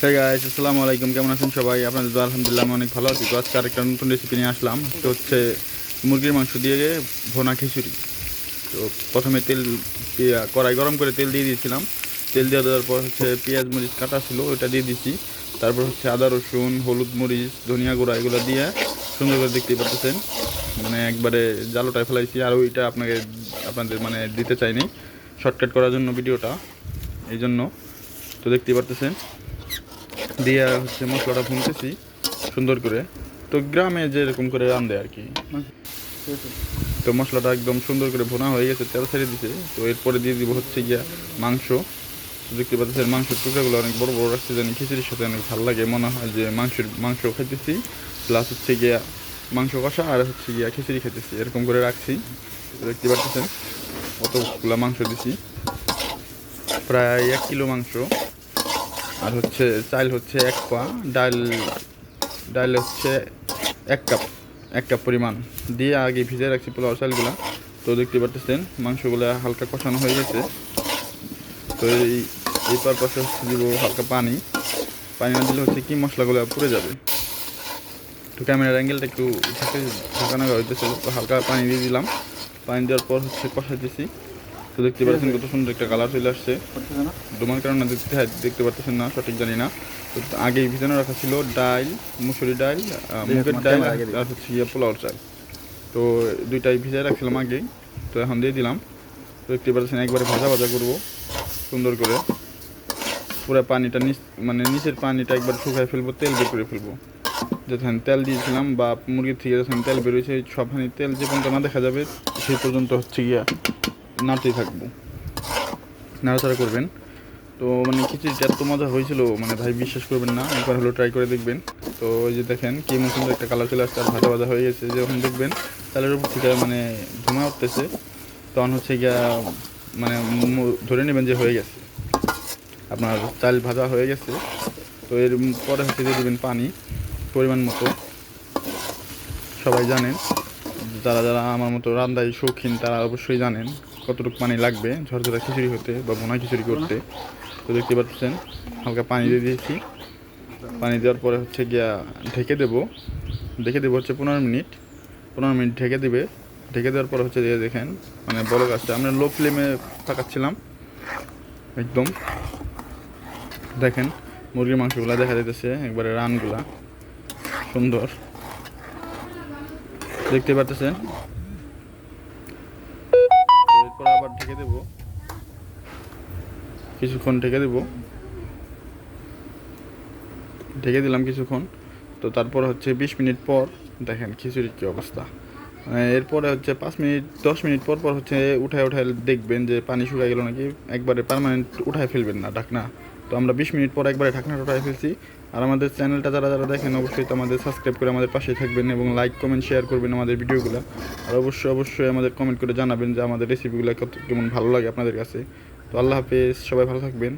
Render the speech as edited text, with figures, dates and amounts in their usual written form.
হ্যাঁ গাইস, আসসালামু আলাইকুম। কেমন আছেন সবাই? আপনাদের তো আলহামদুলিল্লাহ আমি অনেক ভালো আছি। তো আজকে আরেকটা নতুন রেসিপি নিয়ে আসলাম। তো হচ্ছে মুরগির মাংস দিয়ে ভোনা খিচুড়ি। তো প্রথমে কড়াই গরম করে তেল দিয়ে দিয়েছিলাম। তেল দিয়ে দেওয়ার পর হচ্ছে পেঁয়াজ মরিচ কাটা ছিল ওইটা দিয়ে দিয়েছি। তারপর হচ্ছে আদা রসুন হলুদ মরিচ ধনিয়া গুঁড়া এগুলো দিয়ে সুন্দর করে দেখতেই পাচ্ছেন, মানে একবারে জালোটায় ফেলাইছি। আর ওইটা আপনাদের মানে দিতে চাইনি, শর্টকাট করার জন্য ভিডিওটা, এই জন্য। তো দেখতেই পারতেছেন দিয়ে হচ্ছে মশলাটা ভুনতেছি সুন্দর করে। তো গ্রামে যেরকম করে রান্ধে আর কি। তো মশলাটা একদম সুন্দর করে ভোনা হয়ে গেছে, তেল ছেড়ে দিছে। তো এরপরে দিয়ে দিব হচ্ছে গিয়া মাংস। দেখতে পাচ্ছেন মাংসের টুকরাগুলো অনেক বড় বড় রাখছে, জানি খিচুড়ির সাথে অনেক ভালো লাগে। মনে হয় যে মাংস খাইতেছি প্লাস হচ্ছে গিয়া মাংস কষা আর হচ্ছে গিয়া খিচুড়ি খাইতেছি, এরকম করে রাখছি। দেখতে পাচ্ছেন অতগুলা মাংস দিছি, প্রায় 1 কিলো মাংস। আর হচ্ছে চাল হচ্ছে 1 পা, ডাল ডাল হচ্ছে 1 কাপ পরিমাণ দিয়ে আগে ভিজে রাখছি পোলাও চালগুলা। তো দেখতে পাচ্ছেন মাংসগুলো হালকা কষানো হয়ে গেছে। তো এই পারপাসে হচ্ছে দিব হালকা পানি না দিলে হচ্ছে কি মশলাগুলো পুড়ে যাবে। তো ক্যামেরার অ্যাঙ্গেলটা একটু ঢাকানো হইতেছে, তো হালকা পানি দিয়ে দিলাম। পানি দেওয়ার পর হচ্ছে কষাইতেছি। তো দেখতে পাচ্ছেন কত সুন্দর একটা কালার চলে আসছে। ডোমার কারণে দেখতে পাচ্ছেন না, সঠিক জানি না। তো আগেই ভিজানো রাখা ছিল ডাল, মুসুরি ডাল, মুগের ডাল আর হচ্ছে গিয়ে পোলাওর চাল। তো দুইটাই ভিজাই রাখছিলাম আগেই। তো এখন দিয়ে দিলাম। তো দেখতে পাচ্ছেন একবারে ভাজা ভাজা করবো সুন্দর করে। পুরো পানিটা নিচের পানিটা একবার শুকায় ফেলবো, তেল বের করে ফেলবো। যখন তেল দিয়েছিলাম বা মুরগির থেকে যখন তেল বেরোয়েছে সবখানি তেল যে পর্যন্ত না দেখা যাবে সেই পর্যন্ত হচ্ছে গিয়া নাড়তেই থাকবো, নাড়াচাড়া করবেন। তো খিচুড়িটা এত মজা হয়েছিল, ভাই বিশ্বাস করবেন না, একবার হলো ট্রাই করে দেখবেন। তো ওই যে দেখেন কি সুন্দর একটা কালার চলে আসছে আর ভাজা ভাজা হয়ে গেছে। যখন দেখবেন চালের উপর থেকে ধোঁয়া উঠতেছে, তখন হচ্ছে গিয়া ধরে নেবেন যে হয়ে গেছে, আপনার চাল ভাজা হয়ে গেছে। তো এর পরে হচ্ছে দিয়ে দেবেন পানি পরিমাণ মতো। সবাই জানেন, যারা যারা আমার মতো রান্নায় শৌখিন তারা অবশ্যই জানেন কতটুকু পানি লাগবে ঝরঝরা খিচুড়ি হতে বা ভুনা খিচুড়ি করতে। তো দেখতে পাচ্ছেন হালকা পানি দিয়ে দিয়েছি। পানি দেওয়ার পরে হচ্ছে গিয়া ঢেকে দেবো হচ্ছে 15 মিনিট ঢেকে দেওয়ার পর হচ্ছে দিয়ে দেখেন বড় গাছটা আমরা লো ফ্লেমে পাকাচ্ছিলাম একদম। দেখেন মুরগির মাংসগুলা দেখা যাইতেছে, একবারে রানগুলা সুন্দর দেখতে পাচ্ছেন। এরপর আবার ঢেকে দেবো কিছুক্ষণ, ঢেকে দিলাম কিছুক্ষণ। তো তারপর হচ্ছে 20 মিনিট পর দেখেন খিচুড়ির কী অবস্থা। এরপরে হচ্ছে 10 মিনিট পর হচ্ছে উঠায় দেখবেন যে পানি শুকায় গেল নাকি। একবারে পার্মানেন্ট উঠায় ফেলবেন না ঢাকনা। তো আমরা 20 মিনিট পর একবারে ঢাকনাটা উঠায় ফেলছি। আর আমাদের চ্যানেলটা যারা যারা দেখেন অবশ্যই তো আমাদের সাবস্ক্রাইব করে আমাদের পাশে থাকবেন এবং লাইক কমেন্ট শেয়ার করবেন আমাদের ভিডিওগুলো। আর অবশ্যই আমাদের কমেন্ট করে জানাবেন যে আমাদের রেসিপিগুলো কেমন ভালো লাগে আপনাদের কাছে। তো আল্লাহ হাফেজ, সবাই ভালো থাকবেন।